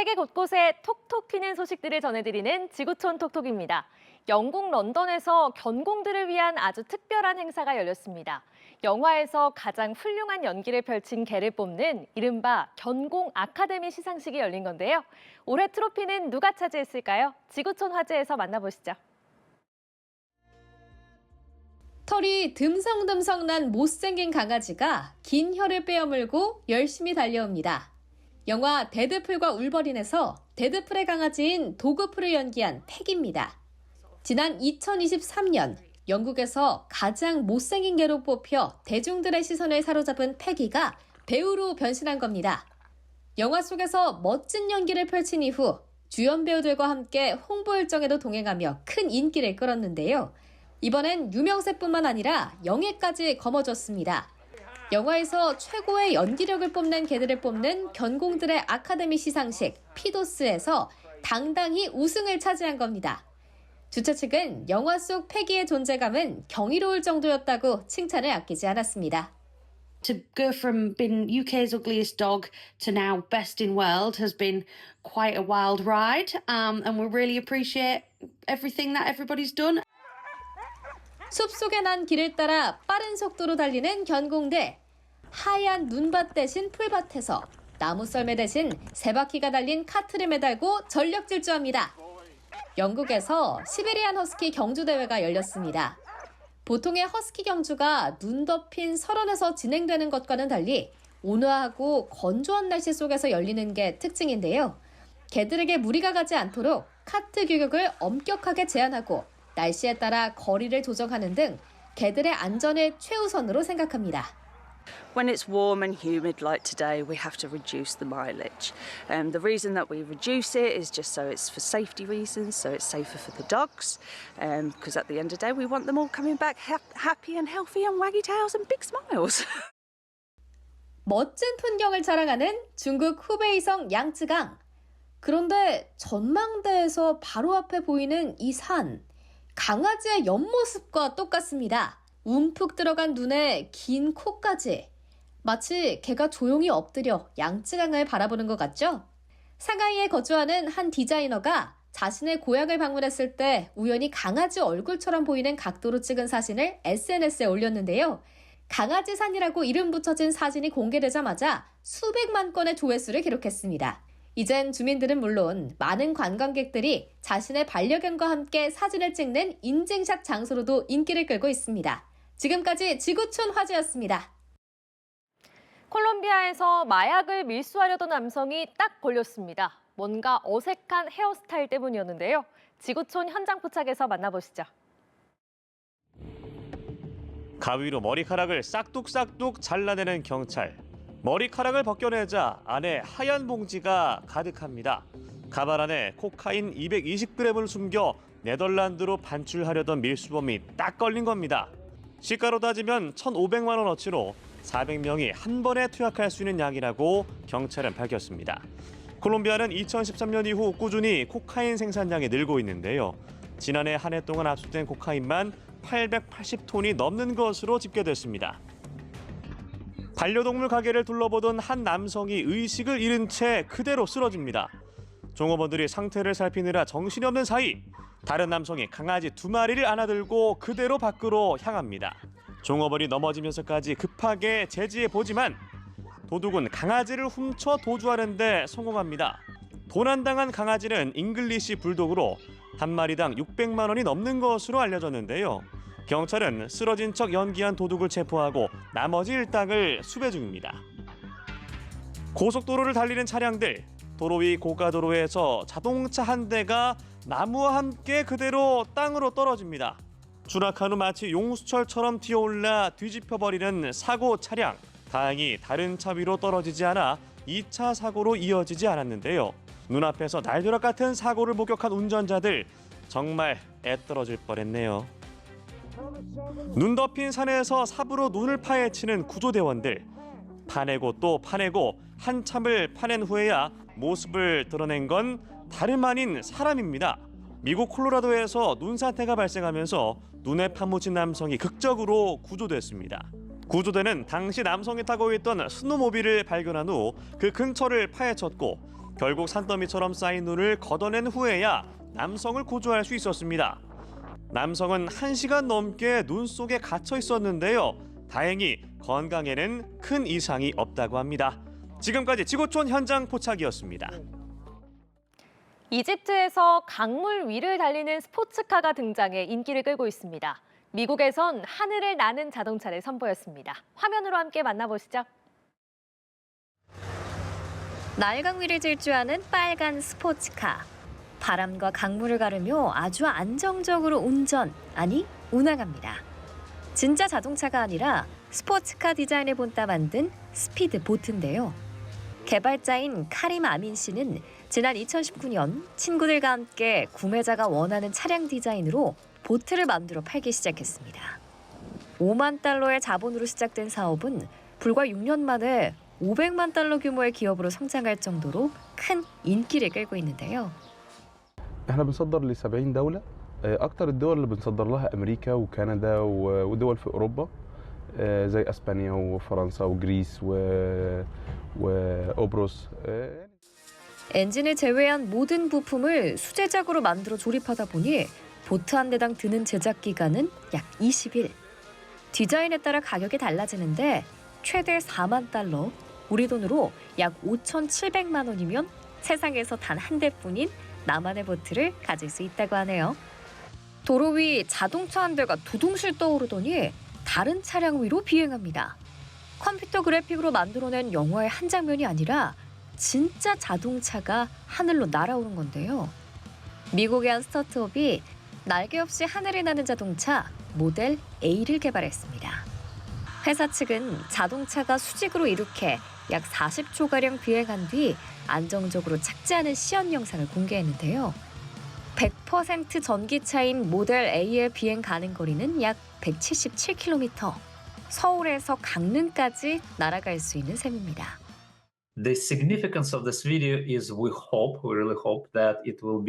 세계 곳곳에 톡톡 튀는 소식들을 전해드리는 지구촌 톡톡입니다. 영국 런던에서 견공들을 위한 아주 특별한 행사가 열렸습니다. 영화에서 가장 훌륭한 연기를 펼친 개를 뽑는 이른바 견공 아카데미 시상식이 열린 건데요. 올해 트로피는 누가 차지했을까요? 지구촌 화제에서 만나보시죠. 털이 듬성듬성 난 못생긴 강아지가 긴 혀를 빼어물고 열심히 달려옵니다. 영화 데드풀과 울버린에서 데드풀의 강아지인 도그풀을 연기한 팩입니다. 지난 2023년 영국에서 가장 못생긴 개로 뽑혀 대중들의 시선을 사로잡은 패기가 배우로 변신한 겁니다. 영화 속에서 멋진 연기를 펼친 이후 주연 배우들과 함께 홍보 일정에도 동행하며 큰 인기를 끌었는데요. 이번엔 유명세뿐만 아니라 영예까지 거머쥐었습니다. 영화에서 최고의 연기력을 뽐낸 개들을 뽑는 견공들의 아카데미 시상식 피도스에서 당당히 우승을 차지한 겁니다. 주최 측은 영화 속 패기의 존재감은 경이로울 정도였다고 칭찬을 아끼지 않았습니다. To go from being UK's ugliest dog to now best in world has been quite a wild ride, and we really appreciate everything that everybody's done. 숲속에 난 길을 따라 빠른 속도로 달리는 견공들. 하얀 눈밭 대신 풀밭에서 나무 썰매 대신 세 바퀴가 달린 카트를 매달고 전력 질주합니다. 영국에서 시베리안 허스키 경주 대회가 열렸습니다. 보통의 허스키 경주가 눈 덮인 설원에서 진행되는 것과는 달리 온화하고 건조한 날씨 속에서 열리는 게 특징인데요. 개들에게 무리가 가지 않도록 카트 규격을 엄격하게 제한하고 날씨에 따라 거리를 조정하는 등 개들의 안전을 최우선으로 생각합니다. When it's warm and humid like today, we have to reduce the mileage. The reason that we reduce it is just so it's for safety reasons, so it's safer for the dogs. Because at the end of the day, we want them all coming back happy and healthy and waggy tails and big smiles. 멋진 풍경을 자랑하는 중국 후베이성 양쯔강. 그런데 전망대에서 바로 앞에 보이는 이 산, 강아지의 옆모습과 똑같습니다. 움푹 들어간 눈에 긴 코까지. 마치 개가 조용히 엎드려 양쯔강을 바라보는 것 같죠? 상하이에 거주하는 한 디자이너가 자신의 고향을 방문했을 때 우연히 강아지 얼굴처럼 보이는 각도로 찍은 사진을 SNS에 올렸는데요. 강아지 산이라고 이름 붙여진 사진이 공개되자마자 수백만 건의 조회수를 기록했습니다. 이젠 주민들은 물론 많은 관광객들이 자신의 반려견과 함께 사진을 찍는 인증샷 장소로도 인기를 끌고 있습니다. 지금까지 지구촌 화제였습니다. 콜롬비아에서 마약을 밀수하려던 남성이 딱 걸렸습니다. 뭔가 어색한 헤어스타일 때문이었는데요. 지구촌 현장 포착에서 만나보시죠. 가위로 머리카락을 싹둑싹둑 잘라내는 경찰. 머리카락을 벗겨내자 안에 하얀 봉지가 가득합니다. 가발 안에 코카인 220g을 숨겨 네덜란드로 반출하려던 밀수범이 딱 걸린 겁니다. 시가로 따지면 1,500만 원어치로 400명이 한 번에 투약할 수 있는 양이라고 경찰은 밝혔습니다. 콜롬비아는 2013년 이후 꾸준히 코카인 생산량이 늘고 있는데요. 지난해 한 해 동안 압수된 코카인만 880톤이 넘는 것으로 집계됐습니다. 반려동물 가게를 둘러보던 한 남성이 의식을 잃은 채 그대로 쓰러집니다. 종업원들이 상태를 살피느라 정신이 없는 사이 다른 남성이 강아지 2마리를 안아들고 그대로 밖으로 향합니다. 종업원이 넘어지면서까지 급하게 제지해보지만 도둑은 강아지를 훔쳐 도주하는 데 성공합니다. 도난당한 강아지는 잉글리시 불독으로 한 마리당 600만 원이 넘는 것으로 알려졌는데요. 경찰은 쓰러진 척 연기한 도둑을 체포하고 나머지 일당을 수배 중입니다. 고속도로를 달리는 차량들, 도로 위 고가도로에서 자동차 한 대가 나무와 함께 그대로 땅으로 떨어집니다. 추락한 후 마치 용수철처럼 튀어올라 뒤집혀버리는 사고 차량. 다행히 다른 차 위로 떨어지지 않아 2차 사고로 이어지지 않았는데요. 눈앞에서 날벼락 같은 사고를 목격한 운전자들 정말 애떨어질 뻔했네요. 눈 덮인 산에서 삽으로 눈을 파헤치는 구조대원들. 파내고 또 파내고 한참을 파낸 후에야 모습을 드러낸 건 다름 아닌 사람입니다. 미국 콜로라도에서 눈사태가 발생하면서 눈에 파묻힌 남성이 극적으로 구조됐습니다. 구조대는 당시 남성이 타고 있던 스노모빌을 발견한 후 그 근처를 파헤쳤고 결국 산더미처럼 쌓인 눈을 걷어낸 후에야 남성을 구조할 수 있었습니다. 남성은 1시간 넘게 눈 속에 갇혀 있었는데요. 다행히 건강에는 큰 이상이 없다고 합니다. 지금까지 지구촌 현장 포착이었습니다. 이집트에서 강물 위를 달리는 스포츠카가 등장해 인기를 끌고 있습니다. 미국에선 하늘을 나는 자동차를 선보였습니다. 화면으로 함께 만나보시죠. 날강 위를 질주하는 빨간 스포츠카. 바람과 강물을 가르며 아주 안정적으로 운항합니다. 진짜 자동차가 아니라 스포츠카 디자인을 본따 만든 스피드보트인데요. 개발자인 카림 아민 씨는 지난 2019년 친구들과 함께 구매자가 원하는 차량 디자인으로 보트를 만들어 팔기 시작했습니다. 5만 달러의 자본으로 시작된 사업은 불과 6년 만에 500만 달러 규모의 기업으로 성장할 정도로 큰 인기를 끌고 있는데요. احنا بنصدر ل 70 دولة. اكتر الدول اللي بنصدر لها امريكا وكندا ودول في اوروبا زي اسبانيا وفرنسا وجريس وقبرص. 엔진을 제외한 모든 부품을 수제작으로 만들어 조립하다 보니 보트 한 대당 드는 제작 기간은 약 20일. 디자인에 따라 가격이 달라지는데 최대 4만 달러, 우리 돈으로 약 5,700만 원이면 세상에서 단 한 대뿐인 나만의 보트를 가질 수 있다고 하네요. 도로 위 자동차 한 대가 두둥실 떠오르더니 다른 차량 위로 비행합니다. 컴퓨터 그래픽으로 만들어낸 영화의 한 장면이 아니라 진짜 자동차가 하늘로 날아오는 건데요. 미국의 한 스타트업이 날개 없이 하늘을 나는 자동차 모델 A를 개발했습니다. 회사 측은 자동차가 수직으로 이륙해 약 40초가량 비행한 뒤 안정적으로 착지하는 시연 영상을 공개했는데요. 100% 전기차인 모델 A의 비행 가능 거리는 약 177km. 서울에서 강릉까지 날아갈 수 있는 셈입니다. The significance of this video is we really hope that it will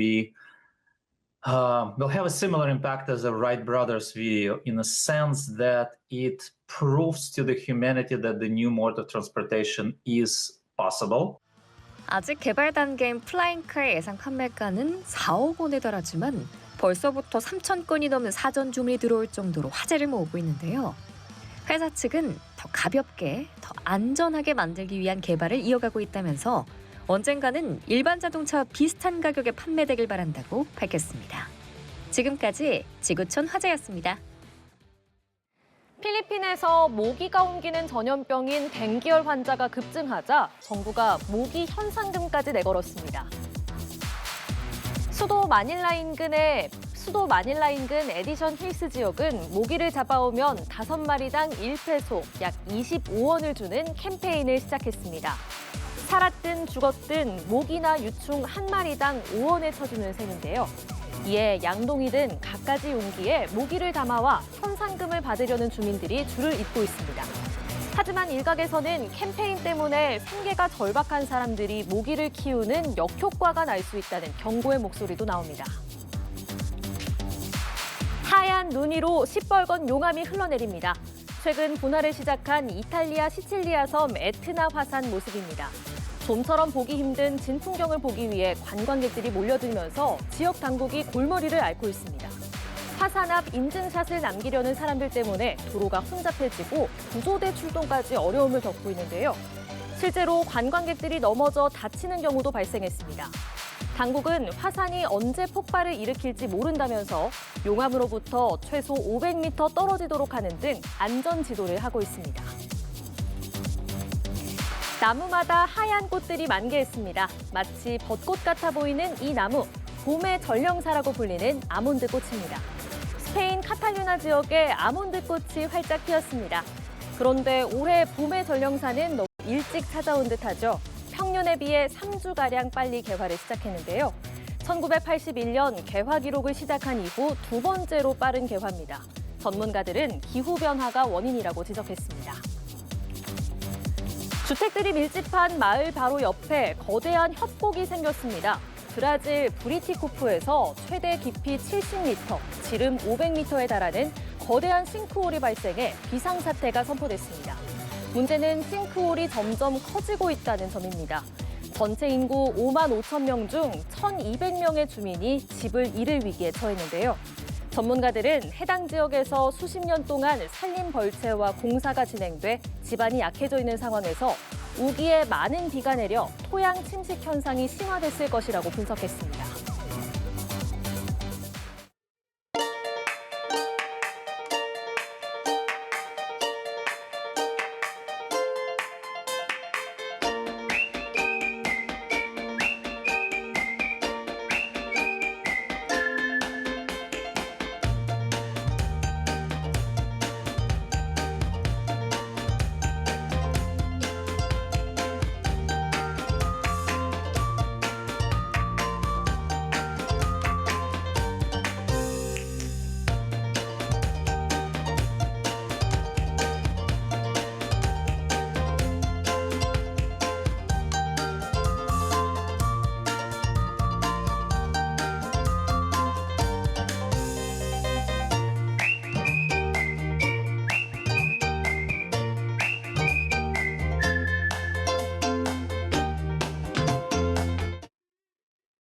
have a similar impact as the Wright brothers video in a sense that it proves to the humanity that the new mode of transportation is possible. 아직 개발 단계인 플라잉카의 예상 판매가는 4억 원에 달하지만 벌써부터 3천 건이 넘는 사전 주문이 들어올 정도로 화제를 모으고 있는데요. 회사 측은 더 가볍게, 더 안전하게 만들기 위한 개발을 이어가고 있다면서 언젠가는 일반 자동차와 비슷한 가격에 판매되길 바란다고 밝혔습니다. 지금까지 지구촌 화제였습니다. 필리핀에서 모기가 옮기는 전염병인 댕기열 환자가 급증하자 정부가 모기 현상금까지 내걸었습니다. 수도 마닐라 인근 에디션 힐스 지역은 모기를 잡아오면 5마리당 1페소, 약 25원을 주는 캠페인을 시작했습니다. 살았든 죽었든 모기나 유충 1마리당 5원에 쳐주는 셈인데요. 이에 양동이 등 갖가지 용기에 모기를 담아와 현상금을 받으려는 주민들이 줄을 잇고 있습니다. 하지만 일각에서는 캠페인 때문에 생계가 절박한 사람들이 모기를 키우는 역효과가 날 수 있다는 경고의 목소리도 나옵니다. 하얀 눈 위로 시뻘건 용암이 흘러내립니다. 최근 분화를 시작한 이탈리아 시칠리아 섬 에트나 화산 모습입니다. 좀처럼 보기 힘든 진풍경을 보기 위해 관광객들이 몰려들면서 지역 당국이 골머리를 앓고 있습니다. 화산 앞 인증샷을 남기려는 사람들 때문에 도로가 혼잡해지고 구조대 출동까지 어려움을 겪고 있는데요. 실제로 관광객들이 넘어져 다치는 경우도 발생했습니다. 당국은 화산이 언제 폭발을 일으킬지 모른다면서 용암으로부터 최소 500m 떨어지도록 하는 등 안전 지도를 하고 있습니다. 나무마다 하얀 꽃들이 만개했습니다. 마치 벚꽃 같아 보이는 이 나무, 봄의 전령사라고 불리는 아몬드 꽃입니다. 스페인 카탈루나 지역에 아몬드 꽃이 활짝 피었습니다. 그런데 올해 봄의 전령사는 너무 일찍 찾아온 듯하죠. 평년에 비해 3주가량 빨리 개화를 시작했는데요. 1981년 개화 기록을 시작한 이후 두 번째로 빠른 개화입니다. 전문가들은 기후변화가 원인이라고 지적했습니다. 주택들이 밀집한 마을 바로 옆에 거대한 협곡이 생겼습니다. 브라질 브리티코프에서 최대 깊이 70m, 지름 500m에 달하는 거대한 싱크홀이 발생해 비상사태가 선포됐습니다. 문제는 싱크홀이 점점 커지고 있다는 점입니다. 전체 인구 5만 5천 명 중 1,200명의 주민이 집을 잃을 위기에 처했는데요. 전문가들은 해당 지역에서 수십 년 동안 산림 벌채와 공사가 진행돼 지반이 약해져 있는 상황에서 우기에 많은 비가 내려 토양 침식 현상이 심화됐을 것이라고 분석했습니다.